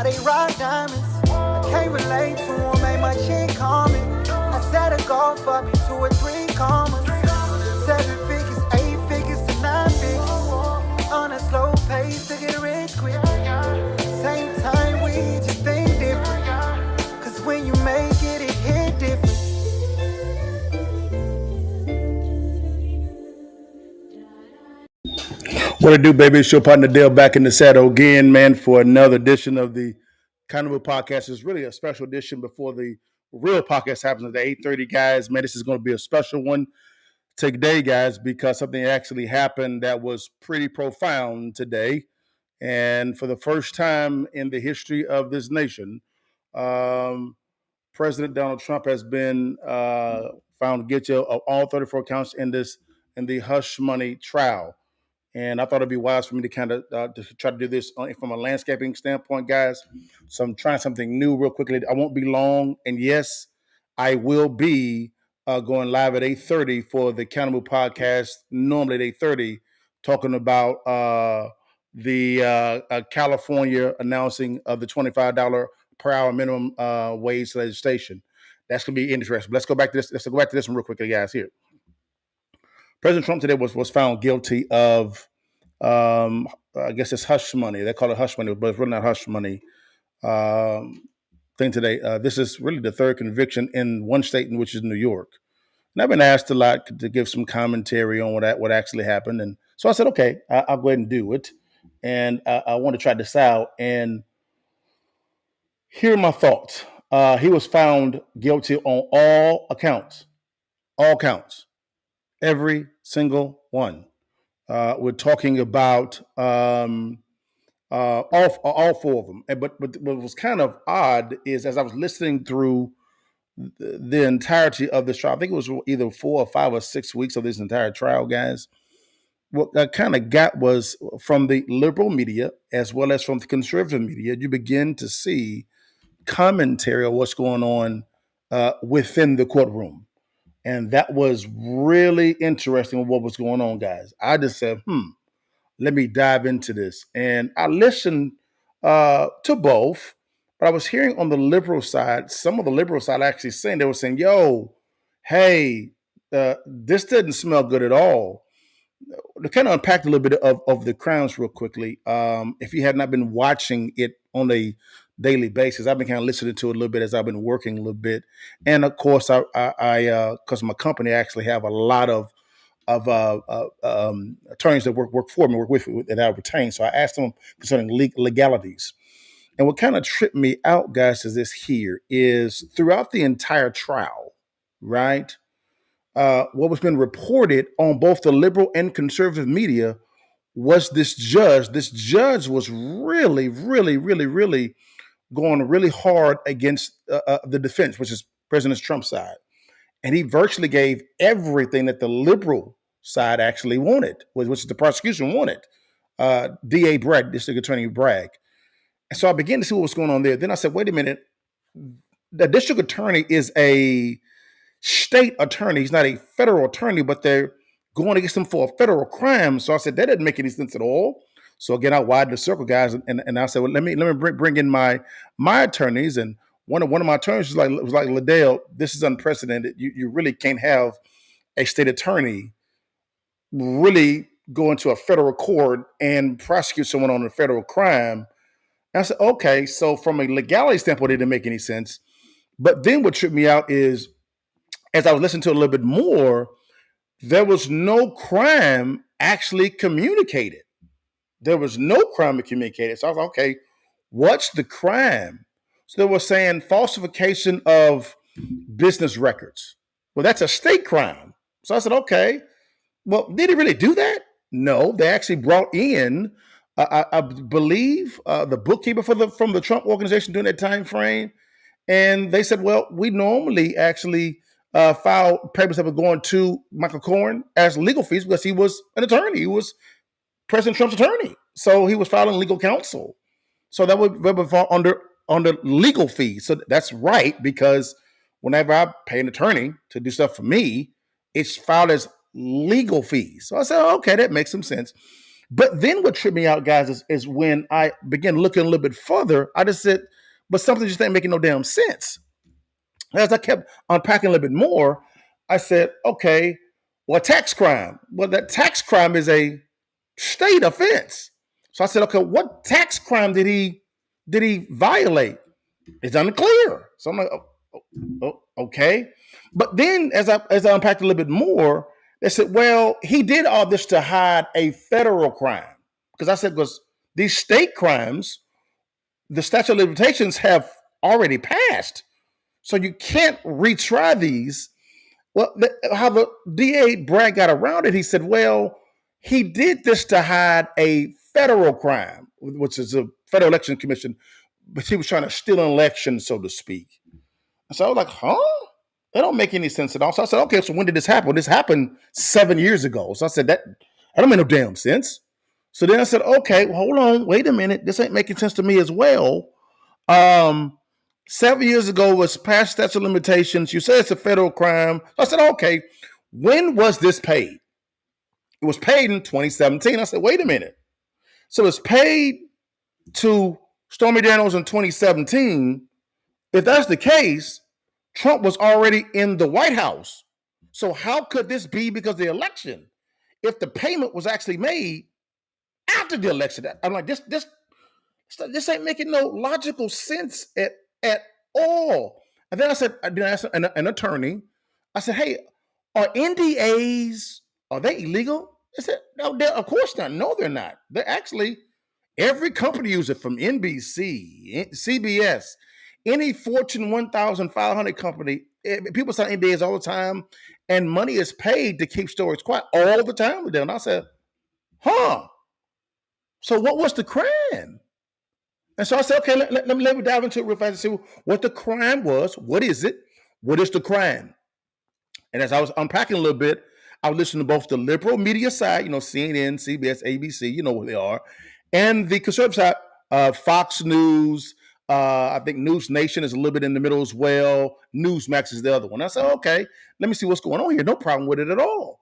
they rock diamonds. I can't relate to them, ain't my chick common. I set a goal for me 2 or 3 commas. 7 figures, 8 figures to 9 figures. On a slow pace to get rich quick. Same time we just think different. Cause when you make it, it hit different. What it do, baby? It's your partner Dale back in the saddle again, man, for another edition of the Carnival Podcast. It's really a special edition before the real podcast happens at the 8:30, guys. Man, this is going to be a special one today, guys, because something actually happened that was pretty profound today. And for the first time in the history of this nation, um, President Donald Trump has been found guilty of all 34 counts in the hush money trial. And I thought it'd be wise for me to kind of to try to do this from a landscaping standpoint, guys. So I'm trying something new real quickly. I won't be long, and yes, I will be going live at 8:30 for the Accountable Podcast. Normally at 8:30, talking about the California announcing of the $25 per hour minimum wage legislation. That's going to be interesting. But let's go back to this. Let's go back to this one real quickly, guys. Here, President Trump today was found guilty of, I guess it's hush money. They call it hush money, but it's really not hush money. Um, thing today. This is really the third conviction in one state, in which is New York. And I've been asked a lot to give some commentary on what actually happened, and so I said, okay, I'll go ahead and do it. And I want to try this out. And here are my thoughts. He was found guilty on all counts, every single one. We're talking about all 4 of them. But what was kind of odd is as I was listening through the entirety of this trial, I think it was either 4 or 5 or 6 weeks of this entire trial, guys. What I kind of got was from the liberal media as well as from the conservative media, you begin to see commentary on what's going on within the courtroom. And that was really interesting what was going on, guys. I just said, let me dive into this. And I listened to both, but I was hearing on the liberal side, some of the liberal side actually saying, they were saying, yo, hey, this didn't smell good at all. To kind of unpack a little bit of the crowns real quickly. If you had not been watching it on a daily basis, I've been kind of listening to it a little bit as I've been working a little bit. And of course, I because my company actually have a lot of attorneys that work for me, work with me, that I retain. So I asked them concerning legalities. And what kind of tripped me out, guys, is this here is throughout the entire trial, right? What was been reported on both the liberal and conservative media was this judge. This judge was really, really, really, really going really hard against the defense, which is President Trump's side. And he virtually gave everything that the liberal side actually wanted, which the prosecution wanted. DA Bragg, District Attorney Bragg. And so I began to see what was going on there. Then I said, wait a minute. The district attorney is a state attorney. He's not a federal attorney, but they're going against him for a federal crime. So I said, that doesn't make any sense at all. So again, I widened the circle, guys, and I said, well, let me bring in my attorneys. And one of my attorneys was like, LaDale, this is unprecedented. You really can't have a state attorney really go into a federal court and prosecute someone on a federal crime. And I said, okay, so from a legality standpoint, it didn't make any sense. But then what tripped me out is, as I was listening to it a little bit more, there was no crime actually communicated. There was no crime communicated. So I was like, okay, what's the crime? So they were saying falsification of business records. Well, that's a state crime. So I said, okay, well, did he really do that? No, they actually brought in, I believe, the bookkeeper from the Trump organization during that time frame. And they said, well, we normally actually file papers that were going to Michael Cohen as legal fees because he was an attorney. He was President Trump's attorney. So he was filing legal counsel. So that would fall under legal fees. So that's right, because whenever I pay an attorney to do stuff for me, it's filed as legal fees. So I said, okay, that makes some sense. But then what tripped me out, guys, is when I began looking a little bit further, I just said, but something just ain't making no damn sense. As I kept unpacking a little bit more, I said, okay, well, tax crime. Well, that tax crime is a state offense. So I said, okay, what tax crime did he violate? It's unclear. So I'm like, okay. But then as I unpacked a little bit more, they said, well, he did all this to hide a federal crime. Because I said, because these state crimes, the statute of limitations have already passed. So you can't retry these. Well, how the DA Bragg got around it, he said, well, he did this to hide a federal crime, which is a Federal Election Commission, but he was trying to steal an election, so to speak. So I was like, huh? That don't make any sense at all. So I said, okay, so when did this happen? This happened 7 years ago. So I said, that don't make no damn sense. So then I said, okay, well, hold on, wait a minute. This ain't making sense to me as well. 7 years ago was past statute of limitations. You said it's a federal crime. So I said, okay, when was this paid? It was paid in 2017. I said, wait a minute. So it's paid to Stormy Daniels in 2017. If that's the case, Trump was already in the White House. So how could this be because of the election? If the payment was actually made after the election, I'm like, this ain't making no logical sense at all. And then I asked an attorney. I said, hey, are NDAs, are they illegal? They said, no, of course not. No, they're not. They're actually, every company uses it, from NBC, CBS, any Fortune 1,500 company. People sign NDAs all the time, and money is paid to keep stories quiet all the time with them. And I said, huh. So what was the crime? And so I said, okay, let me dive into it real fast and see what the crime was. What is it? What is the crime? And as I was unpacking a little bit, I was listening to both the liberal media side, CNN, CBS, ABC, you know what they are, and the conservative side, Fox News. I think News Nation is a little bit in the middle as well. Newsmax is the other one. I said, okay, let me see what's going on here. No problem with it at all.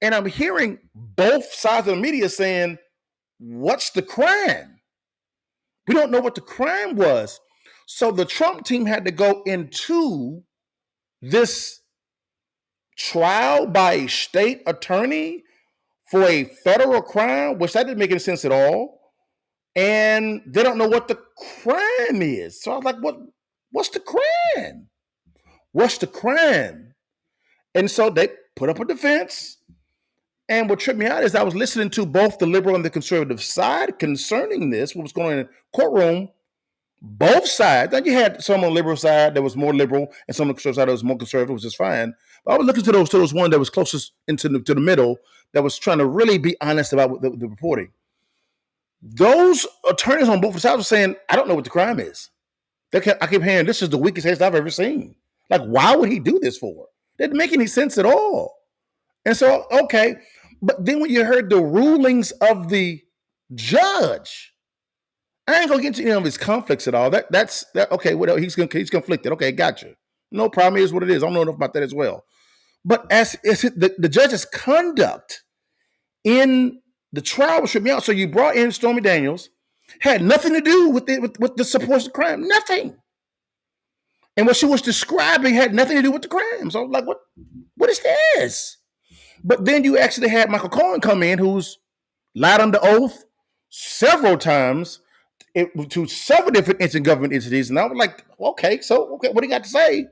And I'm hearing both sides of the media saying, what's the crime? We don't know what the crime was. So the Trump team had to go into this trial by a state attorney for a federal crime, which that didn't make any sense at all. And they don't know what the crime is. So I was like, what's the crime? What's the crime? And so they put up a defense. And what tripped me out is I was listening to both the liberal and the conservative side concerning this, what was going on in the courtroom. Both sides. Now you had some on the liberal side that was more liberal, and some on the conservative side that was more conservative, which is fine. But I was looking to those one that was closest to the middle, that was trying to really be honest about the reporting. Those attorneys on both sides were saying, I don't know what the crime is. I keep hearing, this is the weakest case I've ever seen. Like, why would he do this for? It didn't make any sense at all. And so, okay. But then when you heard the rulings of the judge, I ain't gonna get into any of his conflicts at all. That's okay. Well, he's conflicted. Okay, gotcha. No problem. It is what it is. I don't know enough about that as well. But as the judge's conduct in the trial should be out. So you brought in Stormy Daniels, had nothing to do with the supposed crime. Nothing. And what she was describing had nothing to do with the crime. So I was like, what is this? But then you actually had Michael Cohen come in, who's lied under oath several times to several different government entities. And I was like, okay, what do you got to say?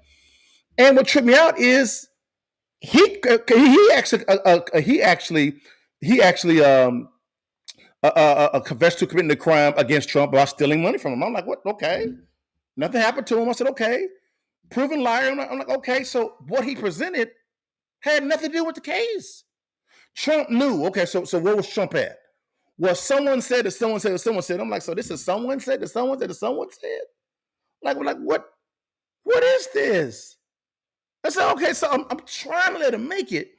And what tripped me out is he actually confessed to committing the crime against Trump by stealing money from him. I'm like, what? Okay. Nothing happened to him. I said, okay. Proven liar. I'm like, okay. So what he presented had nothing to do with the case. Trump knew. Okay, so what was Trump at? Well, someone said that someone said that someone said. I'm like, so this is someone said that someone said that someone said? Like what is this? I said, okay, so I'm trying to let him make it.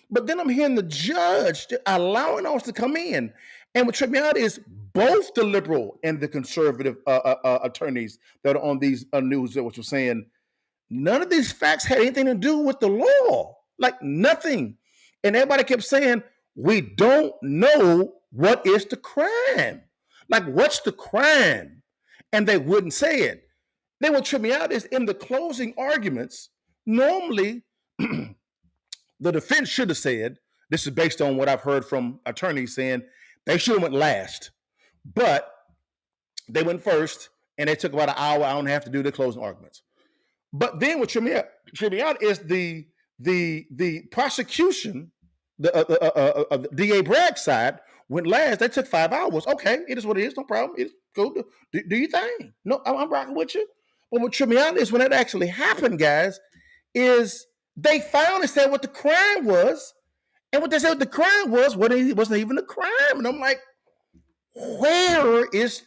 But then I'm hearing the judge allowing us to come in. And what tripped me out is both the liberal and the conservative attorneys that are on these news which were saying none of these facts had anything to do with the law. Like nothing. And everybody kept saying, we don't know what is the crime? Like, what's the crime? And they wouldn't say it. They would trip me out is in the closing arguments, normally the defense should have said, this is based on what I've heard from attorneys saying, they should have went last. But they went first, and they took about an hour and a half to do the closing arguments. But then what tripped me out is the prosecution, the DA Bragg side went last. They took 5 hours. Okay, it is what it is. No problem. Go do your thing. No, I'm rocking with you. But what tripped me out is when that actually happened, guys, is they found and said what the crime was, and what they said what the crime was, wasn't even a crime. And I'm like, where is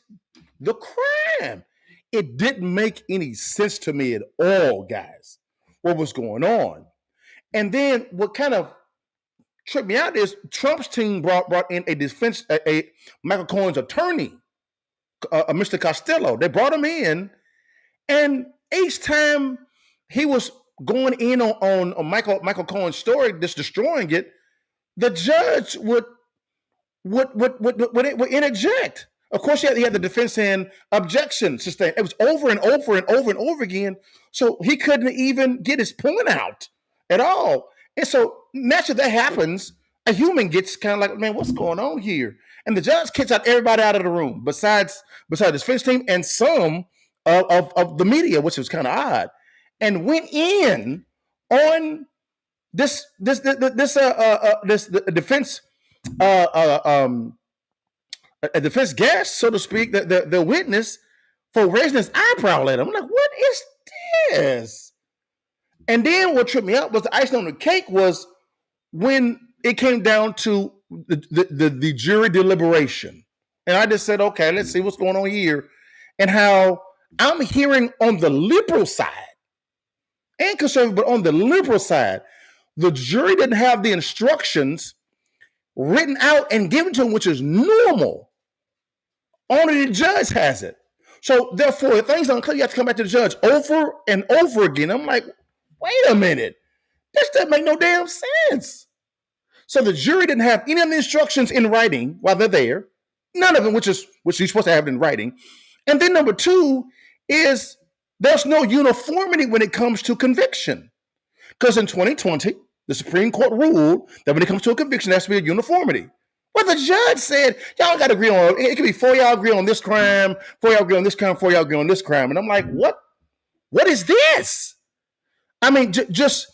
the crime? It didn't make any sense to me at all, guys, what was going on. And then what kind of tripped me out is Trump's team brought in a defense, a Michael Cohen's attorney, Mr. Costello. They brought him in, and each time he was going in on Michael Cohen's story, just destroying it, the judge would interject. Of course, he had the defense saying objection sustained. It was over and over and over and over again. So he couldn't even get his point out at all. And so naturally that happens. A human gets kind of like, man, what's going on here? And the judge kicks out everybody out of the room besides the defense team and some of the media, which was kind of odd, and went in on this defense a defense guest, so to speak, the witness for raising his eyebrow at him. I'm like, what is this? And then what tripped me out was the icing on the cake was when it came down to the jury deliberation. And I just said, okay, let's see what's going on here. And how I'm hearing on the liberal side and conservative, but on the liberal side, the jury didn't have the instructions written out and given to them, which is normal. Only the judge has it. So therefore, if things don't clear, you have to come back to the judge over and over again. I'm like, wait a minute. This doesn't make no damn sense. So the jury didn't have any of the instructions in writing while they're there. None of them, which you're supposed to have in writing. And then number two is there's no uniformity when it comes to conviction. Because in 2020, the Supreme Court ruled that when it comes to a conviction, there has to be a uniformity. Well, the judge said, y'all got to agree on, it could be 4 y'all agree on this crime, 4 y'all agree on this crime, 4 y'all agree on this crime. And I'm like, what is this? I mean, just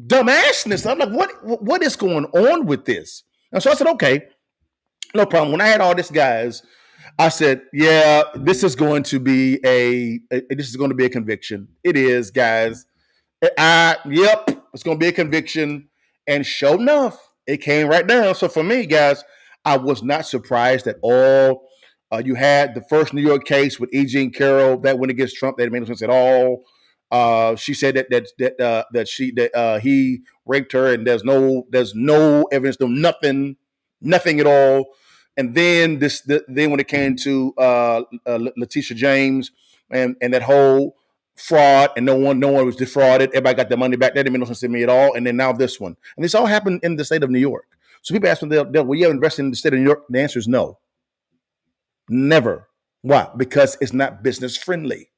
dumbassness. I'm like, what is going on with this? And so I said, okay, no problem. When I had all this guys, I said, yeah, this is going to be a conviction. It is, guys. Yep, it's going to be a conviction. And sure enough, it came right down. So for me, guys, I was not surprised at all. You had the first New York case with E. Jean Carroll that went against Trump. That made no sense at all. She said that he raped her, and there's no evidence, nothing at all. And then then when it came to Letitia James and that whole fraud, and no one was defrauded, everybody got their money back. That didn't make no sense to me at all. And then now this one, and this all happened in the state of New York. So people ask me, "Will you ever invest in the state of New York?" The answer is no, never. Why? Because it's not business friendly.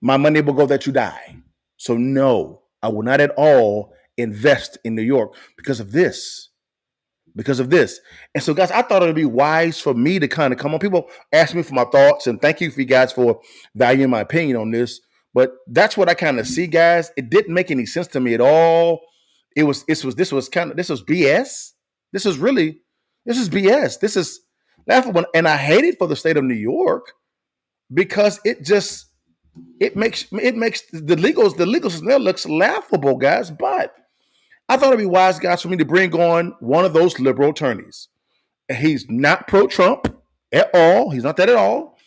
My money will go that you die. So no, I will not at all invest in New York because of this. And so, guys, I thought it would be wise for me to kind of come on. People ask me for my thoughts, and thank you for you guys for valuing my opinion on this. But that's what I kind of see, guys. It didn't make any sense to me at all. This was BS. This is BS. This is laughable, and I hate it for the state of New York because it makes the legal system there looks laughable, guys. But I thought it'd be wise, guys, for me to bring on one of those liberal attorneys. He's not pro-Trump at all. He's not that at all.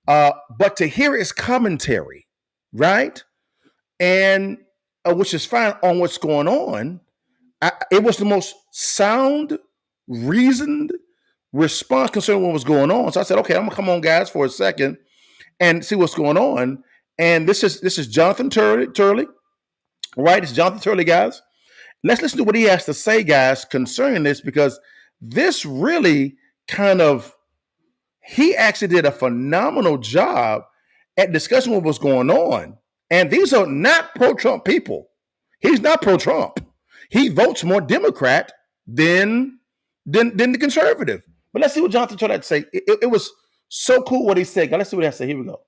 But to hear his commentary, right? And which is fine on what's going on. It was the most sound, reasoned response concerning what was going on. So I said, okay, I'm gonna come on, guys, for a second and see what's going on. And this is Jonathan Turley, right? It's Jonathan Turley, guys. Let's listen to what he has to say, guys, concerning this, because this really kind of, he actually did a phenomenal job at discussing what was going on. And these are not pro-Trump people. He's not pro-Trump. He votes more Democrat than the conservative. But let's see what Jonathan Turley had to say. It was so cool what he said. Let's see what he had to say. Here we go.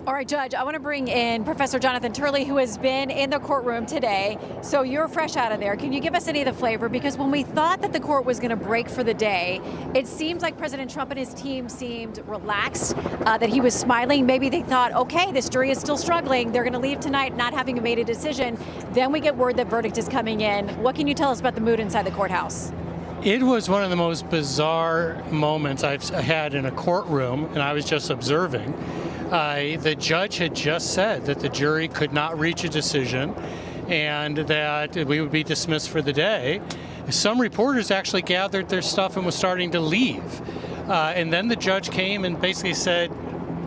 All right, Judge, I want to bring in Professor Jonathan Turley, who has been in the courtroom today. So you're fresh out of there. Can you give us any of the flavor? Because when we thought that the court was going to break for the day, it seems like President Trump and his team seemed relaxed, that he was smiling. Maybe they thought, okay, this jury is still struggling. They're going to leave tonight not having made a decision. Then we get word that verdict is coming in. What can you tell us about the mood inside the courthouse? It was one of the most bizarre moments I've had in a courtroom, and I was just observing. The judge had just said that the jury could not reach a decision and that we would be dismissed for the day. Some reporters actually gathered their stuff and was starting to leave. And then the judge came and basically said,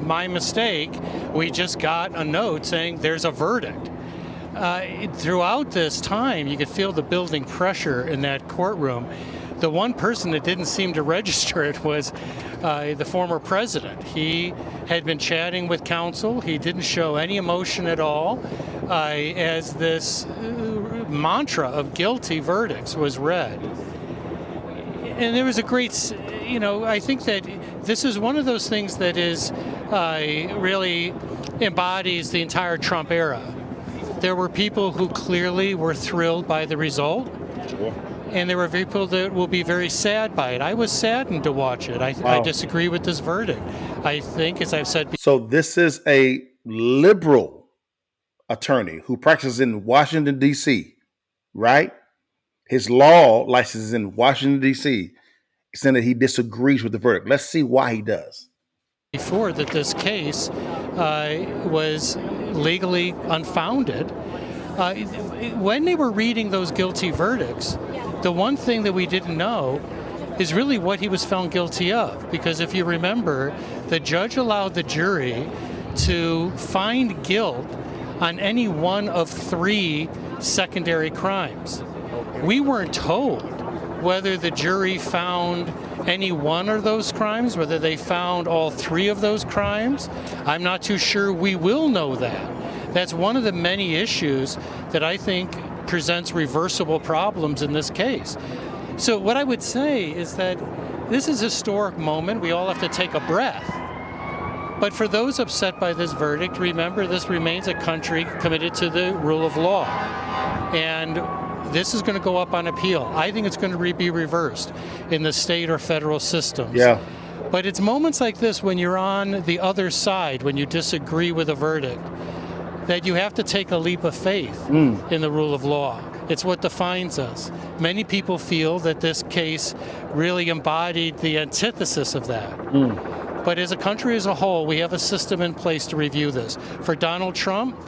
my mistake, we just got a note saying there's a verdict. Throughout this time, you could feel the building pressure in that courtroom. The one person that didn't seem to register it was the former president. He had been chatting with counsel. He didn't show any emotion at all as this mantra of guilty verdicts was read. And there was a great, I think that this is one of those things that is really embodies the entire Trump era. There were people who clearly were thrilled by the result. Sure. And there were people that will be very sad by it. I was saddened to watch it. I disagree with this verdict. I think, as I've said before. So this is a liberal attorney who practices in Washington, D.C., right? His law license is in Washington, D.C., saying that he disagrees with the verdict. Let's see why he does. Before that this case was legally unfounded. When they were reading those guilty verdicts, the one thing that we didn't know is really what he was found guilty of. Because if you remember, the judge allowed the jury to find guilt on any one of 3 secondary crimes. We weren't told whether the jury found any one of those crimes, whether they found all 3 of those crimes. I'm not too sure we will know that. That's one of the many issues that I think presents reversible problems in this case. So what I would say is that this is a historic moment. We all have to take a breath. But for those upset by this verdict, remember this remains a country committed to the rule of law. And this is going to go up on appeal. I think it's going to be reversed in the state or federal systems. Yeah. But it's moments like this when you're on the other side, when you disagree with a verdict, that you have to take a leap of faith in the rule of law. It's what defines us. Many people feel that this case really embodied the antithesis of that. But as a country as a whole, we have a system in place to review this. For Donald Trump,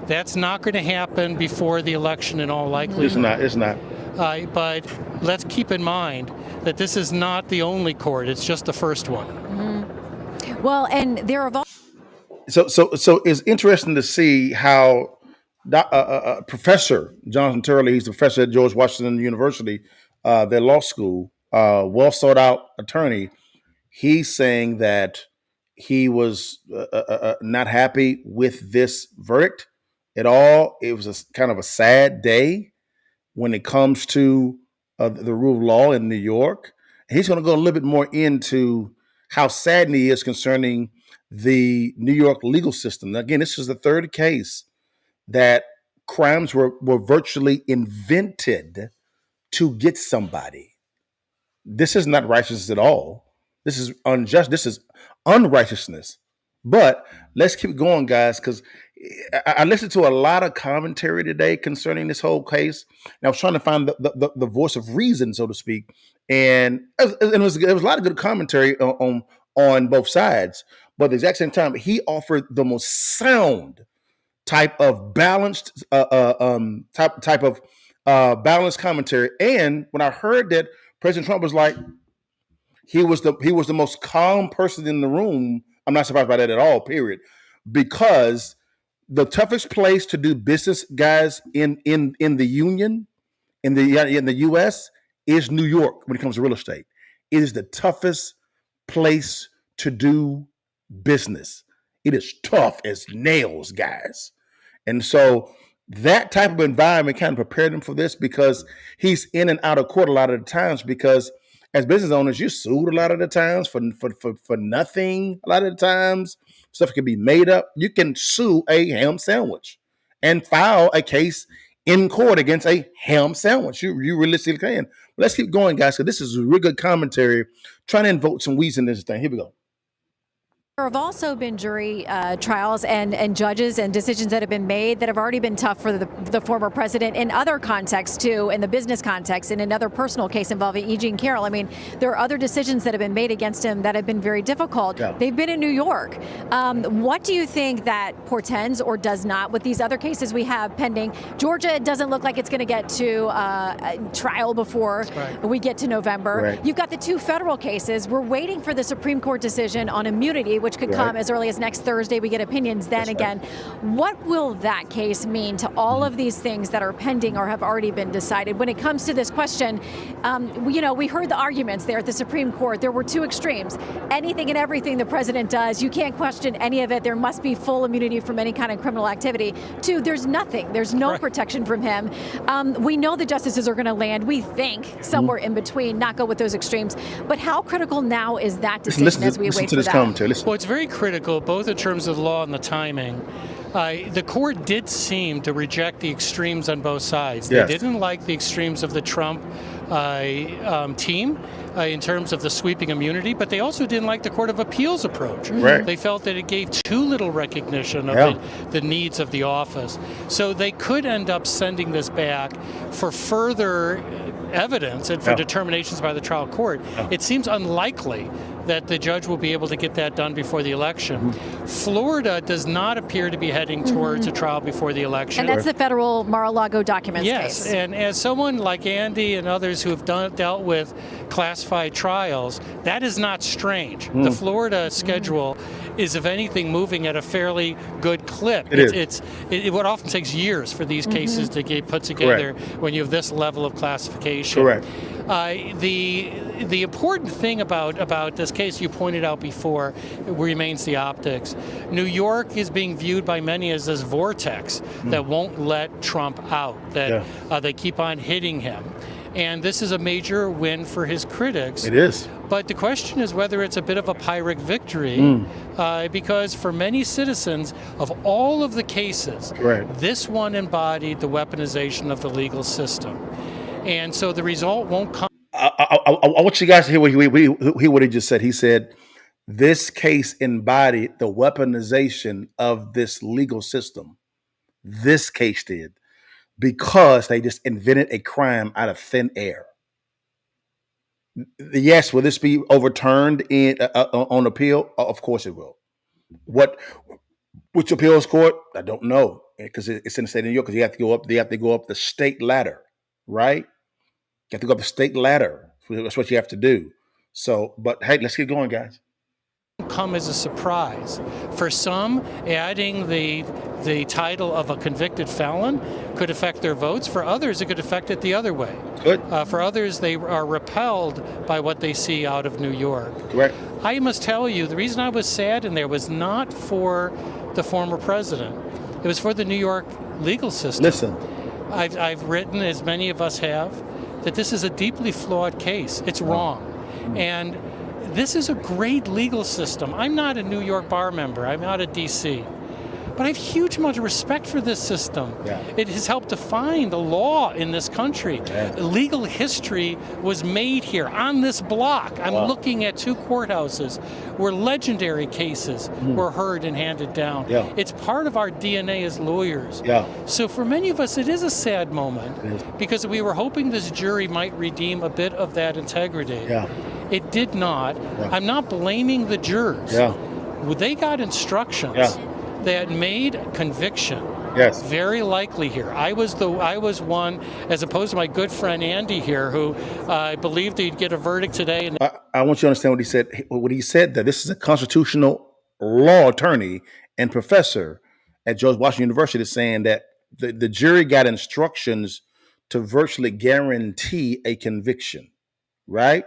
that's not going to happen before the election in all likelihood. It's not. But let's keep in mind that this is not the only court. It's just the first one. Well, and there are... So it's interesting to see how Professor Jonathan Turley, he's a professor at George Washington University, their law school, well sought out attorney. He's saying that he was not happy with this verdict at all. It was kind of a sad day when it comes to the rule of law in New York. And he's going to go a little bit more into how saddened he is concerning the New York legal system. Now, again, this is the third case that crimes were virtually invented to get somebody. This is not righteous at all. This is unjust. This is unrighteousness. But let's keep going, guys, because I listened to a lot of commentary today concerning this whole case. And I was trying to find the voice of reason, so to speak. And it was a lot of good commentary on both sides. But at the exact same time, he offered the most sound type of balanced type of balanced commentary. And when I heard that President Trump was like, he was the most calm person in the room, I'm not surprised by that at all, period. Because the toughest place to do business, guys, in the union, in the US, is New York when it comes to real estate. It is the toughest place to do business. It is tough as nails, guys. And so that type of environment kind of prepared him for this because he's in and out of court a lot of the times because as business owners, you're sued a lot of the times for nothing. A lot of the times, stuff can be made up. You can sue a ham sandwich and file a case in court against a ham sandwich. You realistically can. Let's keep going, guys, because this is a real good commentary. Trying to invoke some weeds in this thing. Here we go. There have also been jury trials and judges and decisions that have been made that have already been tough for the former president in other contexts too, in the business context, in another personal case involving E. Jean Carroll. I mean, there are other decisions that have been made against him that have been very difficult. Yeah. They've been in New York. What do you think that portends or does not with these other cases we have pending? Georgia doesn't look like it's going to get to trial before we get to November. Right. You've got the two federal cases. We're waiting for the Supreme Court decision on immunity, which could come as early as next Thursday. We get opinions then again. What will that case mean to all of these things that are pending or have already been decided? When it comes to this question, we heard the arguments there at the Supreme Court. There were two extremes. Anything and everything the president does, you can't question any of it. There must be full immunity from any kind of criminal activity. Two, there's nothing. There's no protection from him. We know the justices are going to land, we think, somewhere in between, not go with those extremes. But how critical now is that decision as we wait for that? Well, it's very critical, both in terms of the law and the timing. The court did seem to reject the extremes on both sides. They didn't like the extremes of the Trump team in terms of the sweeping immunity, but they also didn't like the Court of Appeals approach. They felt that it gave too little recognition of the needs of the office. So they could end up sending this back for further evidence and for determinations by the trial court. It seems unlikely that the judge will be able to get that done before the election. Florida does not appear to be heading towards a trial before the election. And that's the federal Mar-a-Lago documents case. Yes, and as someone like Andy and others who have dealt with classified trials, that is not strange. The Florida schedule is, if anything, moving at a fairly good clip. It what often takes years for these cases to get put together when you have this level of classification. The important thing about this case you pointed out before remains the optics. New York is being viewed by many as this vortex that won't let Trump out, that they keep on hitting him. And this is a major win for his critics. It is. But the question is whether it's a bit of a Pyrrhic victory, because for many citizens, of all of the cases, this one embodied the weaponization of the legal system. And so the result won't come. I want you guys to hear what he just said. He said, this case embodied the weaponization of this legal system. This case did. Because they just invented a crime out of thin air. Yes, will this be overturned on appeal? Of course it will. Which appeals court? I don't know, because it's in the state of New York. Because you have to go up. They have to go up the state ladder, right? You have to go up the state ladder. That's what you have to do. So, but hey, let's get going, guys. Come as a surprise. For some, adding the title of a convicted felon could affect their votes. For others, it could affect it the other way. Good. For others, they are repelled by what they see out of New York. Correct. I must tell you, the reason I was sad in there was not for the former president. It was for the New York legal system. Listen. I've written, as many of us have, that this is a deeply flawed case. It's wrong. And this is a great legal system. I'm not a New York bar member. I'm not a D.C. But I have huge amount of respect for this system. It has helped define the law in this country. Legal history was made here on this block. I'm looking at two courthouses where legendary cases were heard and handed down. It's part of our DNA as lawyers. So for many of us, it is a sad moment because we were hoping this jury might redeem a bit of that integrity. It did not. I'm not blaming the jurors. They got instructions that made conviction very likely here. I was one, as opposed to my good friend Andy here, who believed he'd get a verdict today. And I want you to understand what he said. What he said, that this is a constitutional law attorney and professor at George Washington University, saying that the jury got instructions to virtually guarantee a conviction, right?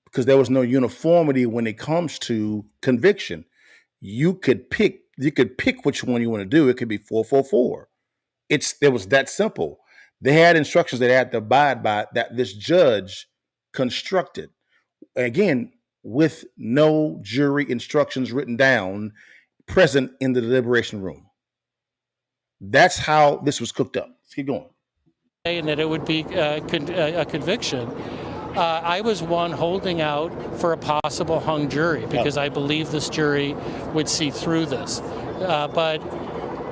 Because there was no uniformity when it comes to conviction. You could pick which one you want to do. It could be 444. It was that simple. They had instructions that they had to abide by that this judge constructed. Again, with no jury instructions written down present in the deliberation room. That's how this was cooked up. Let's keep going. And that it would be a conviction. I was one holding out for a possible hung jury because I believe this jury would see through this. But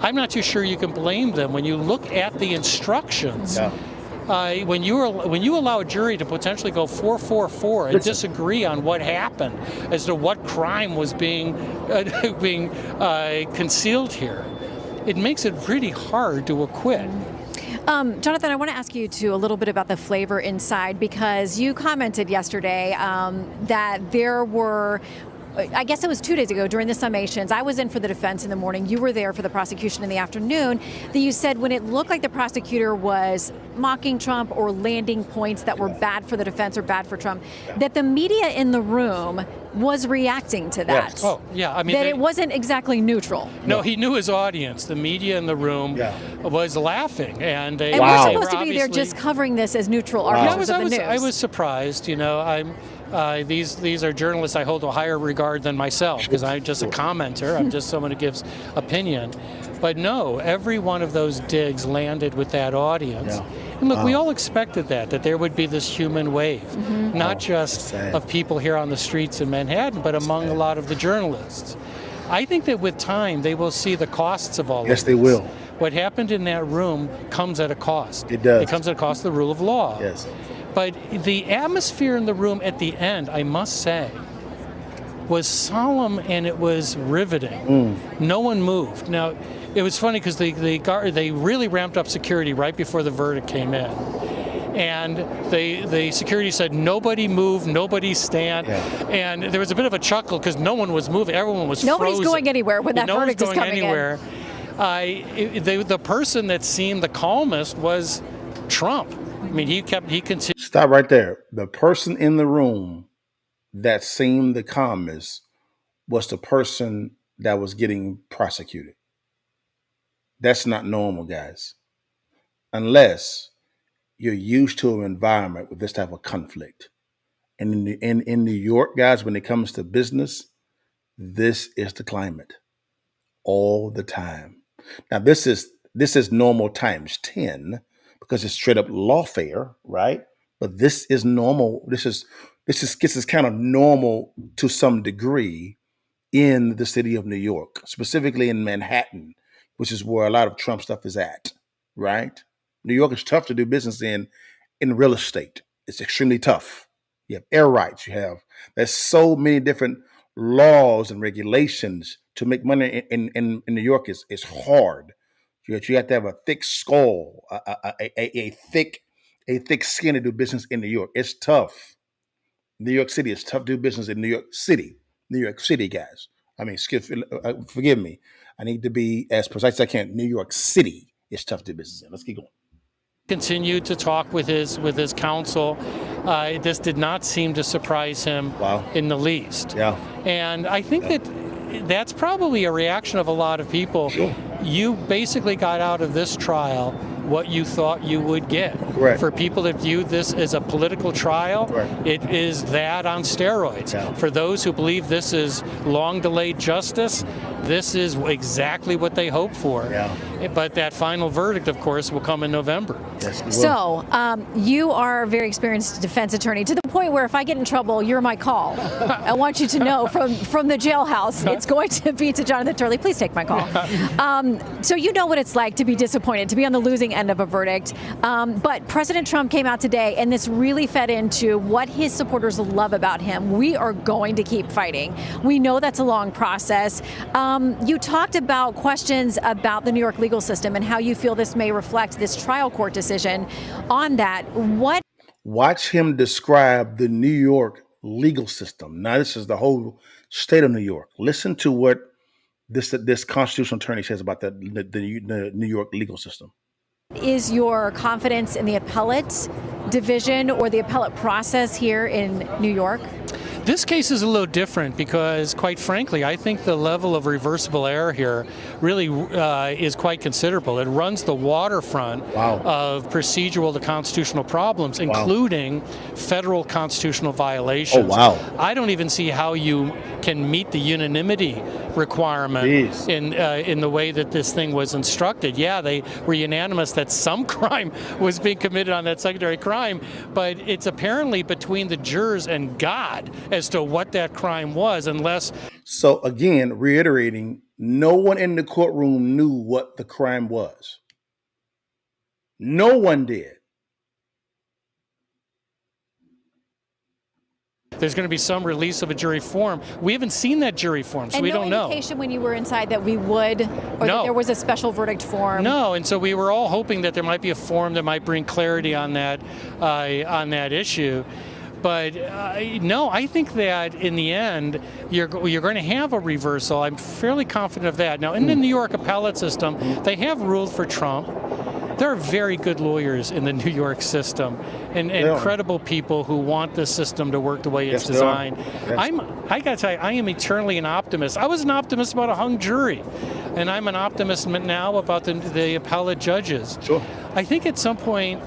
I'm not too sure you can blame them when you look at the instructions. Yeah. When you allow a jury to potentially go 444 and disagree on what happened as to what crime was being concealed here, it makes it pretty hard to acquit. Jonathan, I want to ask you too a little bit about the flavor inside, because you commented yesterday that there were, I guess it was 2 days ago during the summations, I was in for the defense in the morning, you were there for the prosecution in the afternoon, that you said when it looked like the prosecutor was mocking Trump or landing points that were bad for the defense or bad for Trump, that the media in the room was reacting to that. Yes. Oh, yeah. I mean, that it wasn't exactly neutral. No, he knew his audience. The media in the room was laughing, and they. And Wow. we're supposed to be there just covering this as neutral articles of the news. I was surprised. You know, these are journalists I hold to a higher regard than myself because I'm just a commenter. I'm just someone who gives opinion. But no, every one of those digs landed with that audience. Yeah. And look, we all expected that there would be this human wave, not just of people here on the streets in Manhattan, but among a lot of the journalists. I think that with time, they will see the costs of all of this. Yes, they will. What happened in that room comes at a cost. It does. It comes at a cost of the rule of law. Yes. But the atmosphere in the room at the end, I must say, was solemn and it was riveting. No one moved. Now, it was funny because they really ramped up security right before the verdict came in. And the security said, nobody move, nobody stand. Yeah. And there was a bit of a chuckle because no one was moving. Everyone was Nobody's frozen. going anywhere when that verdict is coming anywhere. The person that seemed the calmest was Trump. I mean, he continued. Stop right there. The person in the room that seemed the calmest was the person that was getting prosecuted. That's not normal, guys. Unless you're used to an environment with this type of conflict. And in New York, guys, when it comes to business, this is the climate all the time. Now, this is normal times 10 because it's straight up lawfare, right? But this is normal. This is kind of normal to some degree in the city of New York, specifically in Manhattan, which is where a lot of Trump stuff is at, right? New York is tough to do business in real estate. It's extremely tough. You have air rights. There's so many different laws and regulations to make money in New York is hard. You have to have a thick skull, a thick skin to do business in New York. It's tough. New York City is tough to do business in New York City. New York City, guys. I mean, forgive me. I need to be as precise as I can. New York City is tough to do business in. Let's keep going. Continued to talk with his counsel. This did not seem to surprise him in the least. Yeah. And I think that's probably a reaction of a lot of people. Sure. You basically got out of this trial what you thought you would get. Correct. For people that view this as a political trial, Correct. it is that on steroids. Yeah. For those who believe this is long delayed justice, this is exactly what they hope for. Yeah. But that final verdict, of course, will come in November. Yes, it will. So, you are a very experienced defense attorney to the point where if I get in trouble, you're my call. I want you to know from the jailhouse, it's going to be to Jonathan Turley. Please take my call. So you know what it's like to be disappointed, to be on the losing end of a verdict. But President Trump came out today, and this really fed into what his supporters love about him. We are going to keep fighting. We know that's a long process. You talked about questions about the New York legal system and how you feel this may reflect this trial court decision on that. Watch him describe the New York legal system. Now, this is the whole state of New York. Listen to what this constitutional attorney says about the New York legal system. Is your confidence in the appellate division or the appellate process here in New York? This case is a little different because, quite frankly, I think the level of reversible error here really is quite considerable. It runs the waterfront of procedural to constitutional problems, including federal constitutional violations. I don't even see how you can meet the unanimity requirement in the way that this thing was instructed. Yeah, they were unanimous that some crime was being committed on that secondary crime, but it's apparently between the jurors and God as to what that crime was, unless... So again, reiterating, no one in the courtroom knew what the crime was. No one did. There's going to be some release of a jury form. We haven't seen that jury form, so we don't know. And no indication when you were inside that we would, or that there was a special verdict form? No, and so we were all hoping that there might be a form that might bring clarity on that issue. But no, I think that in the end, you're going to have a reversal. I'm fairly confident of that. Now, in the New York appellate system, they have ruled for Trump. There are very good lawyers in the New York system and incredible people who want the system to work the way it's designed. I got to tell you, I am eternally an optimist. I was an optimist about a hung jury, and I'm an optimist now about the appellate judges. Sure. I think at some point,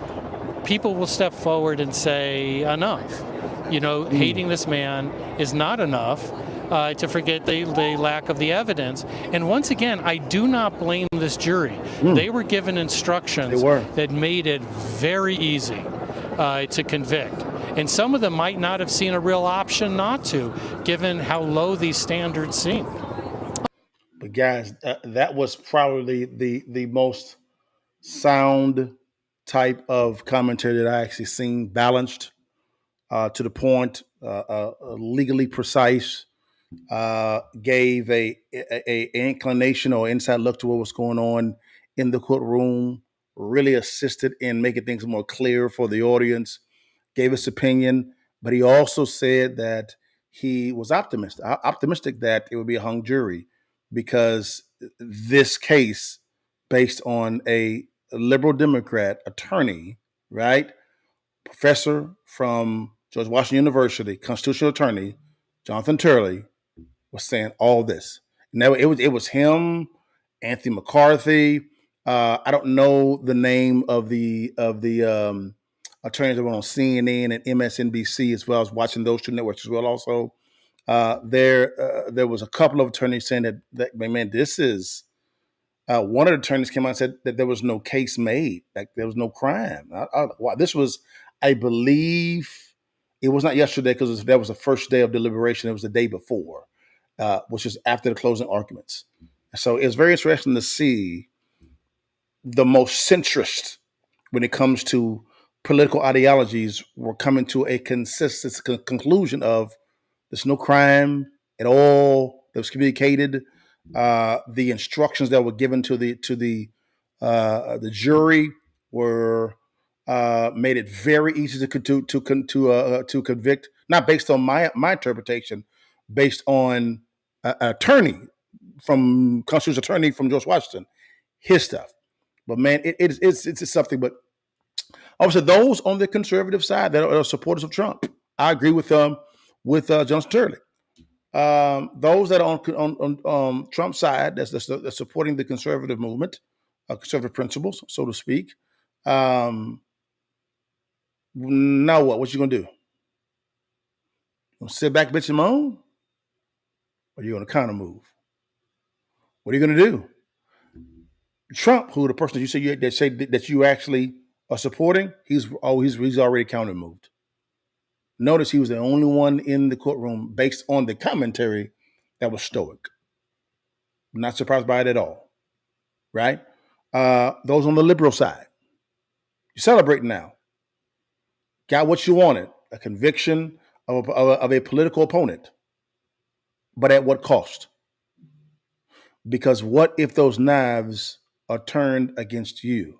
people will step forward and say, enough. You know, hating this man is not enough. To forget the lack of the evidence. And once again, I do not blame this jury. They were given instructions that made it very easy to convict. And some of them might not have seen a real option not to, given how low these standards seem. But guys, that was probably the most sound type of commentary that I actually seen, balanced, to the point, legally precise. Gave a inclination or inside look to what was going on in the courtroom, really assisted in making things more clear for the audience, gave his opinion, but he also said that he was optimistic that it would be a hung jury because this case, based on a liberal Democrat attorney, right, professor from George Washington University, constitutional attorney, Jonathan Turley, was saying all this. Now it was him, Anthony McCarthy. I don't know the name of the attorneys that were on CNN and MSNBC as well. I was watching those two networks as well. Also, there was a couple of attorneys saying that man, this is. One of the attorneys came out and said that there was no case made, like there was no crime. Wow, this was, I believe, it was not yesterday because that was the first day of deliberation. It was the day before. Which is after the closing arguments. So it's very interesting to see the most centrist when it comes to political ideologies were coming to a consistent conclusion of there's no crime at all that was communicated. The instructions that were given to the jury were made it very easy to convict, not based on my interpretation, based on an attorney from constitutional attorney from George Washington, his stuff. But man, it's something. But obviously, those on the conservative side that are supporters of Trump, I agree with Jonathan Turley. Those that are on Trump's side, that's supporting the conservative movement, conservative principles, so to speak. Now what? What you gonna do? Gonna sit back, bitch, and moan, or you gonna counter move? What are you gonna do? Trump, who the person that you actually are supporting, he's already counter moved. Notice he was the only one in the courtroom based on the commentary that was stoic. Not surprised by it at all, right? Those on the liberal side, you're celebrating now. Got what you wanted, a conviction of a political opponent. But at what cost? Because what if those knives are turned against you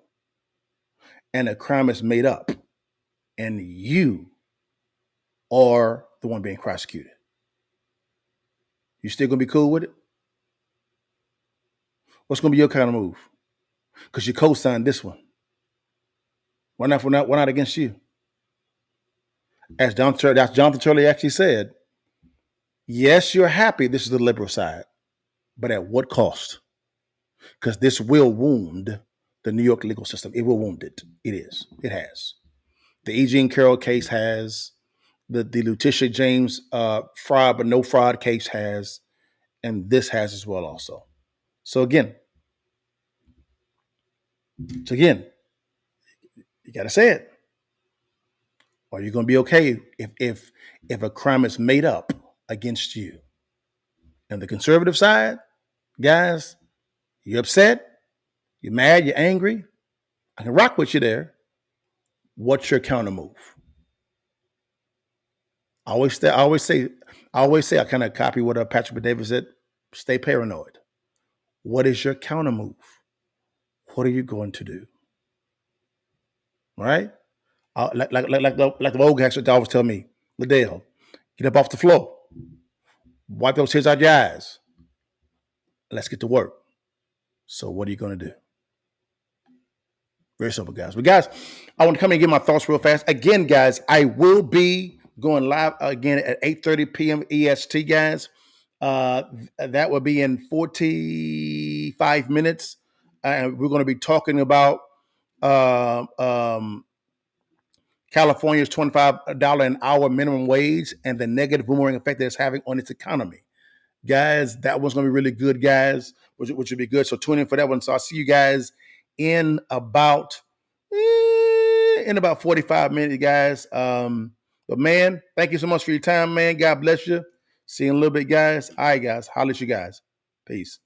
and a crime is made up and you are the one being prosecuted? You still gonna be cool with it? What's gonna be your kind of move? Because you co-signed this one. Why not against you? As Jonathan Turley actually said, yes, you're happy this is the liberal side, but at what cost? Because this will wound the New York legal system. It will wound it. It is. It has. The E. Jean Carroll case has. The Letitia James fraud but no fraud case has. And this has as well also. So again, you got to say it. Or you're going to be okay if a crime is made up against you. And the conservative side, guys, you're upset, you're mad, you're angry. I can rock with you there. What's your counter move? I always say, I kind of copy what Patrick Davis said. Stay paranoid. What is your counter move? What are you going to do? All right? Like the old guys would always tell me, LaDale, get up off the floor, wipe those tears out your eyes. Let's get to work. So what are you going to do? Very simple, guys. But guys, I want to come in and get my thoughts real fast. Again, guys, I will be going live again at 8:30 p.m. EST, guys. That will be in 45 minutes. And we're going to be talking about California's $25 an hour minimum wage and the negative boomerang effect that it's having on its economy. Guys, that one's going to be really good, guys, which will be good. So tune in for that one. So I'll see you guys in about 45 minutes, guys. But man, thank you so much for your time, man. God bless you. See you in a little bit, guys. All right, guys. Holler at you guys. Peace.